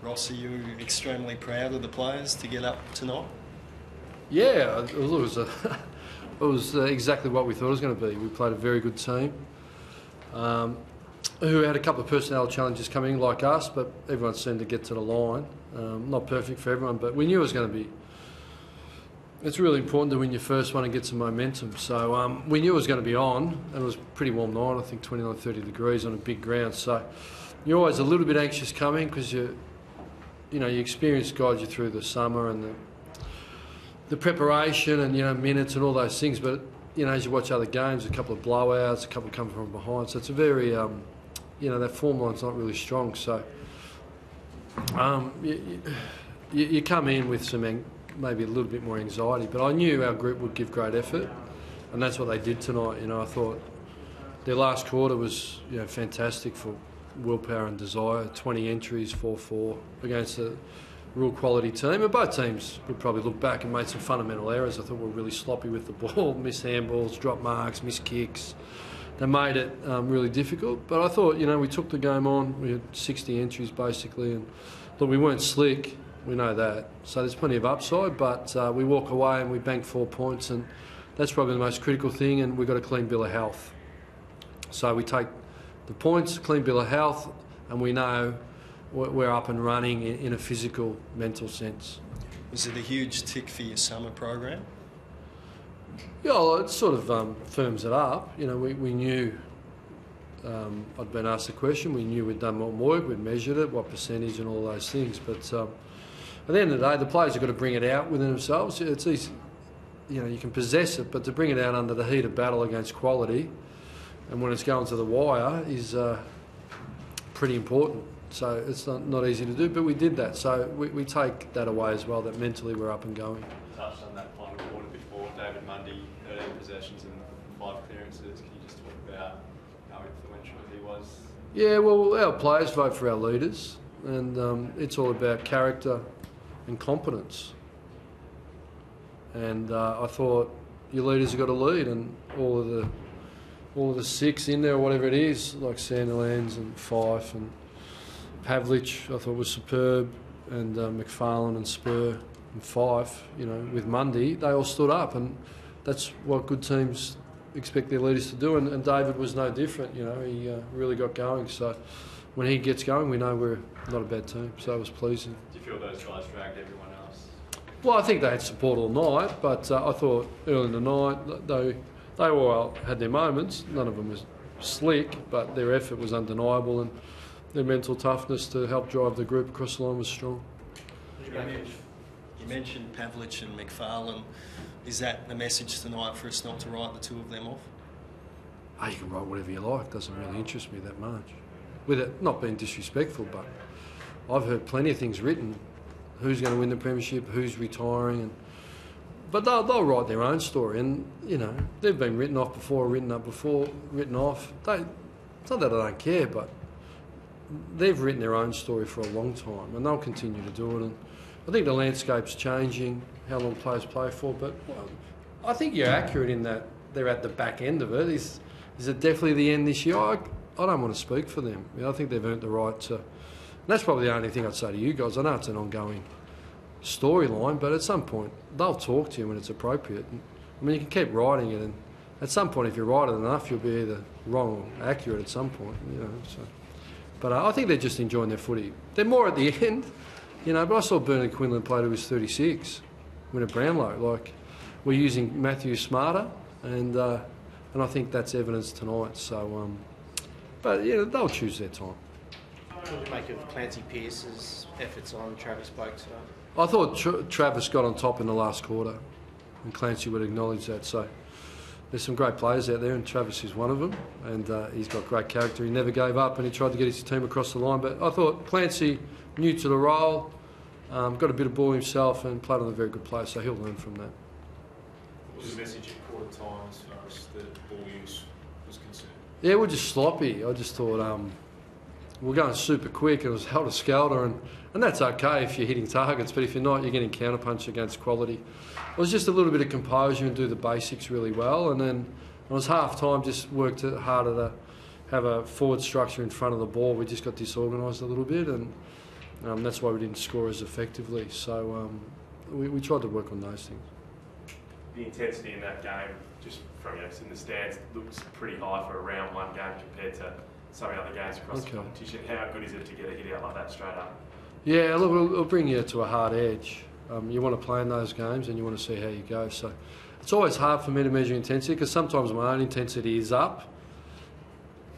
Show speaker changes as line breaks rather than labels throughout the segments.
Ross, are you extremely proud of the players to get up tonight?
Yeah, it was exactly what we thought it was going to be. We played a very good team who had a couple of personnel challenges coming like us, but everyone seemed to get to the line. Not perfect for everyone, but we knew it was going to be. It's really important to win your first one and get some momentum. So we knew it was going to be on, and it was a pretty warm night, I think 29, 30 degrees on a big ground. So you're always a little bit anxious coming because your experience guides you through the summer and the preparation and minutes and all those things. But as you watch other games, a couple of blowouts, a couple come from behind. So it's a very that form line's not really strong. So you come in with some maybe a little bit more anxiety. But I knew our group would give great effort, and that's what they did tonight. I thought their last quarter was fantastic for willpower and desire. 20 entries, 4-4 against a real quality team. And both teams would probably look back and made some fundamental errors. I thought we were really sloppy with the ball, missed handballs, dropped marks, missed kicks. They made it really difficult. But I thought, we took the game on. We had 60 entries basically, and look, we weren't slick. We know that. So there's plenty of upside, but we walk away and we bank 4 points, and that's probably the most critical thing, and we've got a clean bill of health. So we take the points, clean bill of health, and we know we're up and running in a physical, mental sense.
Was it a huge tick for your summer program?
Yeah, well, it sort of firms it up. We knew, I'd been asked the question, we knew we'd done more work, we'd measured it, what percentage and all those things. But at the end of the day, the players have got to bring it out within themselves. It's easy, you can possess it, but to bring it out under the heat of battle against quality, and when it's going to the wire, is pretty important. So it's not easy to do, but we did that. So we take that away as well, that mentally we're up and going.
Touched on that final quarter before. David Mundy, 13 possessions and 5 clearances. Can you just talk about how influential he was?
Yeah, well, our players vote for our leaders, and it's all about character and competence. And I thought your leaders have got to lead, and all of the 6 in there, or whatever it is, like Sandilands and Fife and Pavlich, I thought was superb, and McFarlane and Spur and Fife, with Mundy, they all stood up, and that's what good teams expect their leaders to do, and David was no different. He really got going. So when he gets going, we know we're not a bad team, so it was pleasing.
Do you feel those guys dragged everyone else?
Well, I think they had support all night, but I thought early in the night, they all had their moments. None of them was slick, but their effort was undeniable, and their mental toughness to help drive the group across the line was strong.
You mentioned Pavlich and McFarlane. Is that the message tonight for us not to write the 2 of them off?
Oh, you can write whatever you like. Doesn't really interest me that much. With it not being disrespectful, but I've heard plenty of things written. Who's going to win the premiership? Who's retiring? But they'll write their own story, and they've been written off before, written up before, written off. It's not that I don't care, but they've written their own story for a long time, and they'll continue to do it. And I think the landscape's changing, how long players play for. But I think you're accurate in that they're at the back end of it. Is it definitely the end this year? I don't want to speak for them. I think they've earned the right to. And that's probably the only thing I'd say to you guys. I know it's an ongoing storyline, but at some point they'll talk to you when it's appropriate. You can keep writing it, and at some point, if you write it enough, you'll be either wrong or accurate at some point. So. But I think they're just enjoying their footy. They're more at the end, but I saw Bernard Quinlan play till he was 36, win a Brownlow. We're using Matthew smarter, and I think that's evidence tonight. So, but they'll choose their time.
What do you make of Clancy Pearce's efforts on Travis Boak today?
I thought Travis got on top in the last quarter, and Clancy would acknowledge that. So there's some great players out there, and Travis is one of them, and he's got great character. He never gave up, and he tried to get his team across the line. But I thought Clancy, new to the role, got a bit of ball himself and played on a very good play, so he'll learn from that.
What was the message at quarter time as far as the ball use was concerned?
Yeah, we're just sloppy. I just thought we're going super quick, and it was helter skelter, and that's okay if you're hitting targets, but if you're not, you're getting counterpunch against quality. It was just a little bit of composure and do the basics really well, and then it was half time, just worked harder to have a forward structure in front of the ball. We just got disorganised a little bit, and That's why we didn't score as effectively. So we tried to work on those things.
The intensity in that game, just from in the stands, looks pretty high for a round one game compared to some of the other games across the competition. How good is it to get a hit out like that straight up?
Yeah, look, it'll bring you to a hard edge. You want to play in those games and you want to see how you go. So it's always hard for me to measure intensity because sometimes my own intensity is up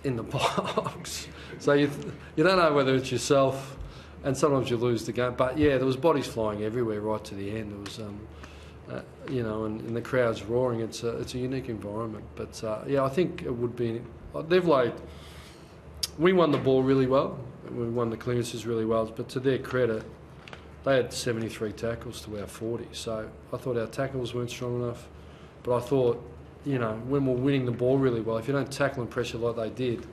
in the box. So you don't know whether it's yourself, and sometimes you lose the game. But yeah, there was bodies flying everywhere right to the end. There was, and the crowd's roaring. It's a unique environment. But yeah, I think it would be. We won the ball really well. We won the clearances really well. But to their credit, they had 73 tackles to our 40. So I thought our tackles weren't strong enough. But I thought, when we're winning the ball really well, if you don't tackle and pressure like they did,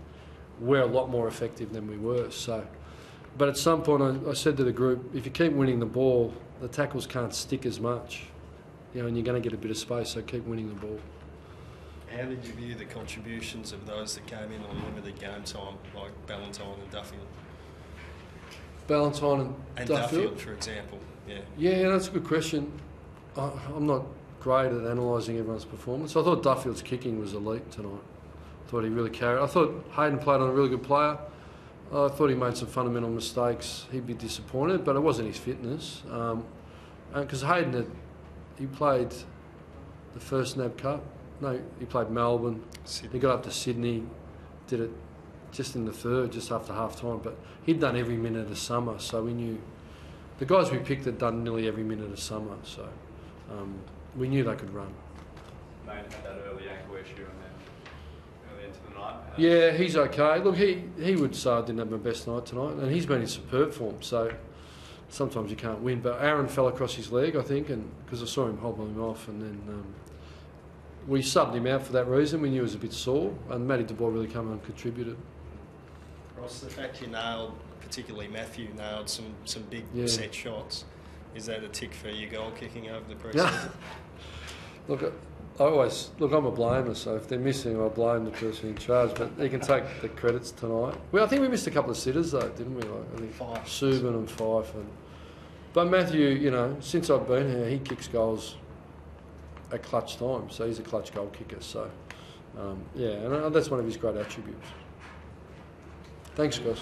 we're a lot more effective than we were. So, but at some point I said to the group, if you keep winning the ball, the tackles can't stick as much, and you're going to get a bit of space, so keep winning the ball.
How did you view the contributions of those that came in on limited game time, like Ballantyne and Duffield?
Ballantyne and
Duffield, for example, yeah.
Yeah, that's a good question. I'm not great at analysing everyone's performance. I thought Duffield's kicking was elite tonight. I thought he really carried. I thought Hayden played on a really good player. I thought he made some fundamental mistakes. He'd be disappointed, but it wasn't his fitness. Because Hayden he played the first NAB Cup. No, he played Melbourne. Sydney. He got up to Sydney, did it just in the third, just after half time. But he'd done every minute of summer, so we knew the guys we picked had done nearly every minute of summer. So we knew they could run.
Main had that early ankle issue and then early into the night.
Yeah, he's okay. Look, he would say I didn't have my best night tonight, and he's been in superb form. So sometimes you can't win. But Aaron fell across his leg, I think, and because I saw him hobbling him off, and then we subbed him out for that reason. We knew he was a bit sore, and Matty De Boer really came and contributed.
Ross, the fact you nailed, particularly Matthew, nailed some big set shots. Is that a tick for your goal kicking over the pre-season?
Look, I'm a blamer, so if they're missing, I blame the person in charge. But he can take the credits tonight. Well, I think we missed a couple of sitters though, didn't we? I think Subin and Fife. But Matthew, since I've been here, he kicks goals at clutch time, so he's a clutch goal kicker. So, and that's one of his great attributes. Thanks, guys.